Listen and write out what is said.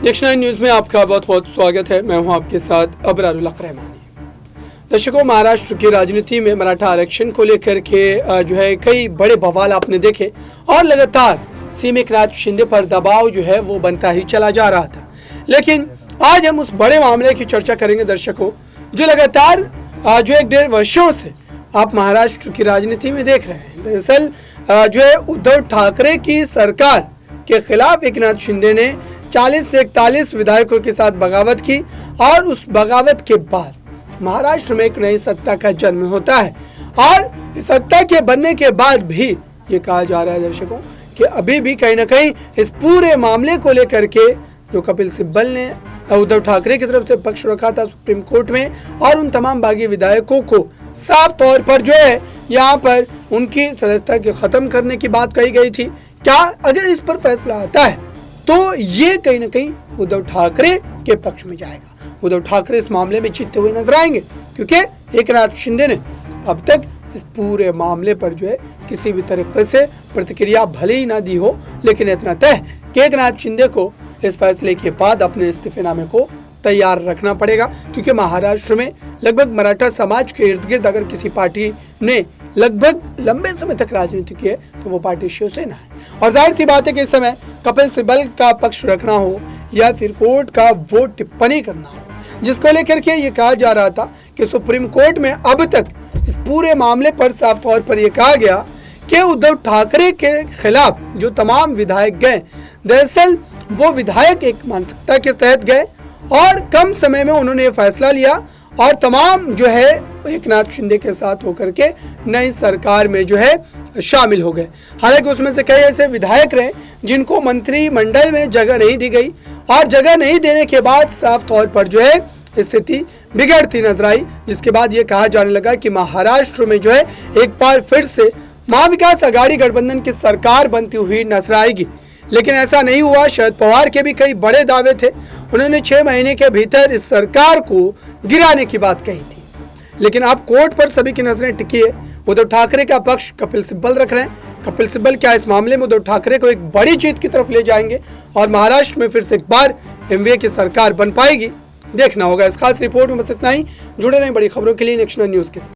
National news में आपका बहुत बहुत स्वागत है। मैं हूं आपके साथ अबरारुल हक रहमानी। दर्शकों, महाराष्ट्र की राजनीति में मराठा आरक्षण को लेकर के जो है कई बड़े बवाल आपने देखे और लगातार सीएम एकनाथ शिंदे पर दबाव जो है वो बनता ही चला जा रहा था। लेकिन आज हम उस बड़े मामले की चर्चा करेंगे दर्शकों, जो लगातार जो 1-1.5 वर्षों से आप महाराष्ट्र की राजनीति में देख रहे हैं। दरअसल जो है उद्धव ठाकरे की सरकार के खिलाफ एकनाथ शिंदे ने 40 से 41 विधायकों के साथ बगावत की और उस बगावत के बाद महाराष्ट्र में एक नई सत्ता का जन्म होता है। और सत्ता के बनने के बाद भी ये कहा जा रहा है दर्शकों कि अभी भी कहीं ना कहीं इस पूरे मामले को लेकर के जो कपिल सिब्बल ने उद्धव ठाकरे की तरफ से पक्ष रखा था सुप्रीम कोर्ट में, और उन तमाम बागी विधायकों को साफ तौर पर जो है यहाँ पर उनकी सदस्यता के खत्म करने की बात कही गई थी। क्या अगर इस पर फैसला आता है तो ये कहीं ना कहीं उद्धव ठाकरे के पक्ष में जाएगा। उद्धव ठाकरे इस मामले में जीतते हुए नजर आएंगे, क्योंकि एकनाथ शिंदे ने अब तक इस पूरे मामले पर जो है किसी भी तरीके से प्रतिक्रिया भले ही ना दी हो, लेकिन इतना तय कि एकनाथ शिंदे को इस फैसले के बाद अपने इस्तीफेनामे को तैयार रखना पड़ेगा। क्योंकि महाराष्ट्र में लगभग मराठा समाज के इर्द गिर्द अगर किसी पार्टी ने लगभग लंबे समय तक राजनीति की है तो वो पार्टी शिवसेना है। और जाहिर सी बात है कि इस समय कपिल सिब्बल का पक्ष रखना हो या फिर कोर्ट का वो टिप्पणी करना हो, जिसको लेकर के ये कहा जा रहा था कि सुप्रीम कोर्ट में अब तक इस पूरे मामले पर साफ तौर पर यह कहा गया कि उद्धव ठाकरे के खिलाफ जो तमाम विधायक गए, दरअसल वो विधायक एक मानसिकता के तहत गए और कम समय में उन्होंने ये फैसला लिया और तमाम जो है एकनाथ शिंदे के साथ होकर के नई सरकार में जो है शामिल हो गए। हालांकि उसमें से कई ऐसे विधायक रहे जिनको मंत्रिमंडल में जगह नहीं दी गई और जगह नहीं देने के बाद साफ तौर पर जो है स्थिति बिगड़ती नजर आई, जिसके बाद ये कहा जाने लगा कि महाराष्ट्र में जो है एक बार फिर से महाविकास आघाड़ी गठबंधन की सरकार बनती हुई नजर आएगी। लेकिन ऐसा नहीं हुआ। शरद पवार के भी कई बड़े दावे थे, उन्होंने 6 महीने के भीतर इस सरकार को गिराने की बात कही थी। लेकिन अब कोर्ट पर सभी की नजरें टिकी है। उद्धव ठाकरे का पक्ष कपिल सिब्बल रख रहे हैं। कपिल सिब्बल क्या इस मामले में उद्धव ठाकरे को एक बड़ी जीत की तरफ ले जाएंगे और महाराष्ट्र में फिर से एक बार एमवीए की सरकार बन पाएगी, देखना होगा। इस खास रिपोर्ट में बस इतना ही। जुड़े रहें बड़ी खबरों के लिए नेशनल न्यूज के साथ।